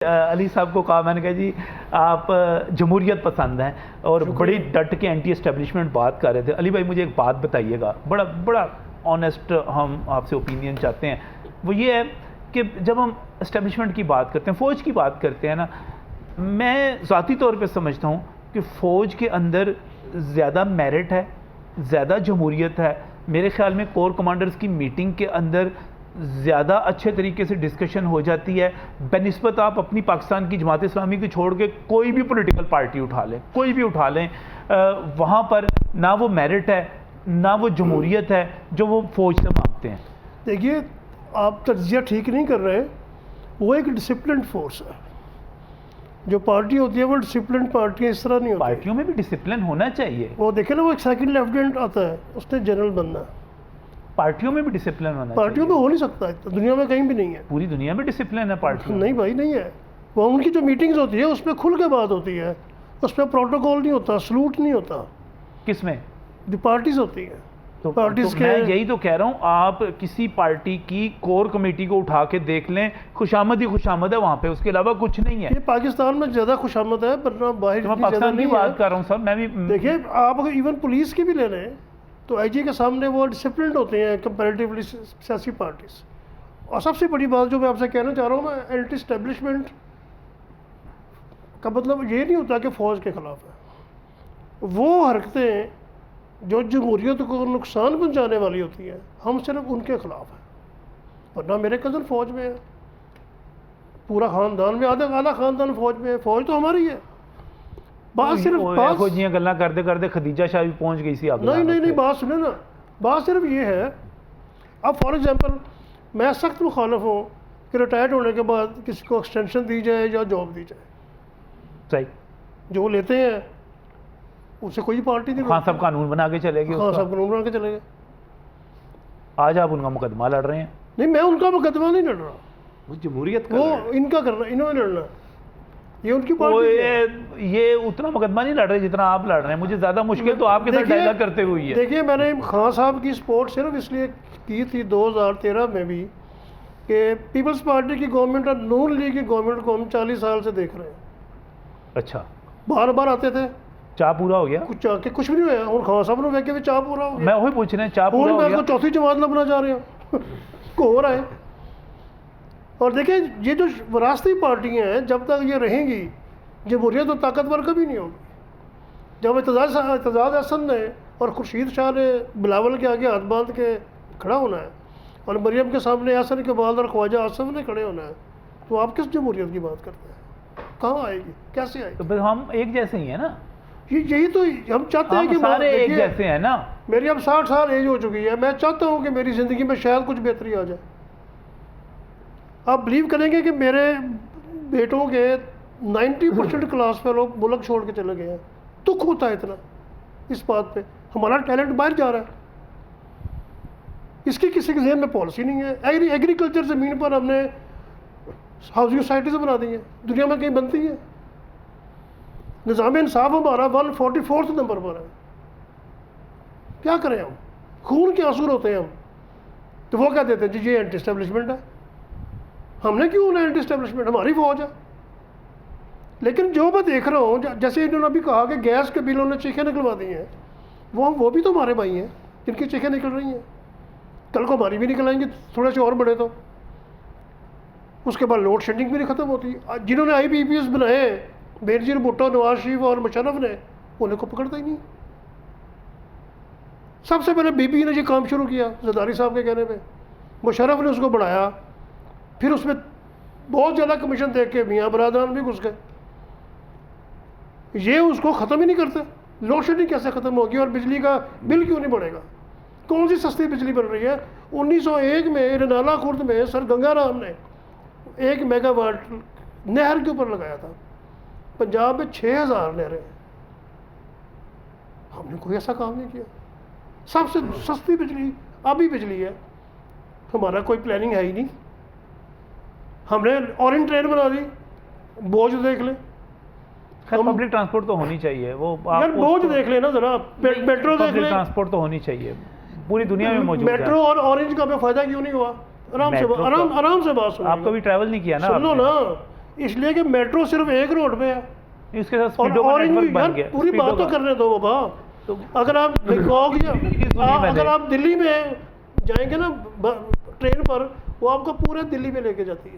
अली साहब को कहा, मैंने कहा जी आप जमहूरियत पसंद हैं और बड़ी डट के एंटी एस्टेब्लिशमेंट बात कर रहे थे। अली भाई मुझे एक बात बताइएगा, बड़ा बड़ा ऑनेस्ट हम आपसे ओपिनियन चाहते हैं। वो ये है कि जब हम एस्टेब्लिशमेंट की बात करते हैं, फ़ौज की बात करते हैं ना, मैं ज़ाती तौर पे समझता हूँ कि फ़ौज के अंदर ज़्यादा मेरिट है, ज़्यादा जमहूरियत है। मेरे ख़्याल में कोर कमांडर्स की मीटिंग के अंदर ज़्यादा अच्छे तरीके से डिस्कशन हो जाती है बनिस्बत आप अपनी पाकिस्तान की जमात इस्लामी को छोड़ के कोई भी पॉलिटिकल पार्टी उठा लें, कोई भी उठा लें, वहाँ पर ना वो मेरिट है ना वो जमहूरियत है जो वो फ़ौज से मांगते हैं। देखिए, आप तज्जिया ठीक नहीं कर रहे। वो एक डिसिप्लिन फोर्स है। जो पार्टी होती है वो डिसिप्लिन पार्टी है, इस तरह नहीं होती। पार्टियों में भी डिसिप्लिन होना चाहिए। वो देखे ना, वो एक सेकंड लेफ्टिनेंट आता है, उसने जनरल बनना है। पार्टियों में भी डिसिप्लिन होना पार्टियों में हो नहीं सकता, तो दुनिया में कहीं भी नहीं है। पूरी दुनिया में डिसिप्लिन है पार्टियों में। नहीं भाई, नहीं है। वो उनकी जो मीटिंग्स होती है उसमें खुल के बात होती है, उसमें प्रोटोकॉल नहीं होता, सलूट नहीं होता। किसमें? जो पार्टीज होती हैं तो पार्टीज के, मैं यही तो कह रहा हूँ, आप किसी पार्टी की कोर कमेटी को उठा के देख लें, खुशामद ही खुशामद है वहाँ पे, उसके अलावा कुछ नहीं है। ये पाकिस्तान में ज़्यादा खुशामद है, वरना बाहर तो मैं पाकिस्तान की बात कर रहा हूँ सर। मैं भी देखिए, आप अगर इवन पुलिस की भी ले लें तो आईजी के सामने वो डिसिप्लिन होते हैं कंपैरेटिवली सियासी पार्टीज। और सबसे बड़ी बात जो मैं आपसे कहना चाह रहा हूँ, मैं एंटी एस्टेब्लिशमेंट का मतलब ये नहीं होता कि फ़ौज के ख़िलाफ़ है। वो हरकतें जो जमहूरियत को नुकसान पहुँचाने वाली होती हैं, हम सिर्फ उनके ख़िलाफ़ हैं। वरना मेरे कज़न फ़ौज में है, पूरा ख़ानदान में, आधा ख़ानदान फ़ौज में है। फ़ौज तो हमारी है। बात सिर्फ गल्ला करते करते खदीजा शाह भी पहुंच गई सी। नहीं, बात सुने ना, बात सिर्फ ये है। अब फॉर एग्जांपल मैं सख्त मुखालफ हूँ कि रिटायर्ड होने के बाद किसी को एक्सटेंशन दी जाए या जॉब दी जाए। सही, जो लेते हैं उससे कोई पार्टी नहीं। खान साहब कानून बना के चले गए। खान साहब कानून बना के चले गए। आज आप उनका मुकदमा लड़ रहे हैं। नहीं, मैं उनका मुकदमा नहीं लड़ रहा, वो जमहूरियत का वो इनका करना, इन्होंने लड़ना, ये उनकी पार्टी। ये उतना मुकदमा नहीं लड़ रहे जितना आप लड़ रहे हैं। मुझे ज़्यादा मुश्किल तो आपके साथ डायलॉग करते हुए है। देखिए, मैंने खान साहब की सपोर्ट सिर्फ इसलिए की थी 2013 में भी कि पीपल्स पार्टी की गवर्नमेंट और नून लीग की गवर्नमेंट को हम 40 साल से देख रहे हैं। अच्छा, बार बार आते थे, चाह पूरा हो गया? कुछ भी नहीं हुआ। और खान साहब ने देखे भी चाह पूरा हो गया। मैं वही पूछ रहे हैं, चाह पूरा हो गया? चौथी जमात लबना जा रहे हो को हो रहा है। और देखिए, ये जो विरासती पार्टियां हैं, जब तक ये रहेंगी, जमहूरियत तो ताकतवर कभी नहीं होगी। जब एतजाज हसन ने और खुर्शीद शाह ने बिलावल के आगे हाथ बांध के खड़ा होना है और मरियम के सामने हसन के बाद और ख्वाजा आसफ ने खड़े होना है, तो आप किस जमहूरियत की बात करते हैं? कहाँ आएगी, कैसे आएगी? तो फिर हम एक जैसे ही हैं ना। यही तो हम चाहते हैं कि सारे एक जैसे हैं ना। मेरी अब 60 साल एज हो चुकी है। मैं चाहता हूँ कि मेरी ज़िंदगी में शायद कुछ बेहतरी आ जाए। आप बिलीव करेंगे कि मेरे बेटों के 90% क्लास पे लोग मुल्क छोड़ के चले गए हैं। दुख होता है इतना इस बात पे। हमारा टैलेंट बाहर जा रहा है, इसकी किसी के ज़हन में पॉलिसी नहीं है। एग्रीकल्चर ज़मीन पर हमने हाउसिंग सोसाइटीज़ बना दी हैं, दुनिया में कहीं बनती है? निज़ाम इंसाफ हमारा 144 नंबर पर है। क्या करें हम? खून के आंसू होते हैं हम। तो वो क्या देते हैं जी, ये एंटी एस्टेब्लिशमेंट है। हमने क्यों होना एंटी एस्टेब्लिशमेंट? हमारी फौज है। लेकिन जो मैं देख रहा हूँ, जैसे इन्होंने अभी कहा कि गैस के बिलों ने चीखें निकलवा दी हैं, वो भी तो हमारे भाई हैं जिनकी चीखें निकल रही हैं। कल को हमारी भी निकल आएंगी, थोड़े से और बड़े। तो उसके बाद लोड शेडिंग भी नहीं ख़त्म होती। जिन्होंने IPPS बनाए, बेनज़ीर भुट्टो, नवाज शरीफ और मुशर्रफ ने, उन्हें को पकड़ता ही नहीं। सबसे पहले बीबी ने ये काम शुरू किया जरदारी साहब के कहने पे। मुशर्रफ ने उसको बढ़ाया, फिर उसमें बहुत ज़्यादा कमीशन देख के मियाँ बरादरान भी घुस गए। ये उसको ख़त्म ही नहीं करते। लोड शेडिंग कैसे ख़त्म होगी और बिजली का बिल क्यों नहीं बढ़ेगा? कौन सी सस्ती बिजली बन रही है? 1901 में रनाला खुर्द में सर गंगाराम ने 1 मेगावाट नहर के ऊपर लगाया था। पंजाब में 6000 नहरें। हमने कोई ऐसा काम नहीं किया। सबसे सस्ती बिजली अभी बिजली है। हमारा कोई प्लानिंग है ही नहीं। हमने ऑरेंज ट्रेन बना दी, बोझ देख ले। पब्लिक ट्रांसपोर्ट तो होनी चाहिए। वो यार बोझ देख लेना जरा, मेट्रो देख ले। ट्रांसपोर्ट तो होनी चाहिए, पूरी दुनिया में मौजूद है। मेट्रो और ऑरेंज का हमें फायदा क्यों नहीं हुआ? आराम से बात सुनो। आपको भी ट्रैवल नहीं किया ना? सुनो ना, इसलिए कि मेट्रो सिर्फ एक रोड पे है इसके साथ और स्पीडो का ऑरेंज नेटवर्क बन यार गया पूरी स्पीडो बात तो का। करने दो बाबा। तो अगर आप बैंकॉक या मैंने। अगर आप दिल्ली में जाएंगे ना ट्रेन पर, वो आपको पूरे दिल्ली में लेके जाती है।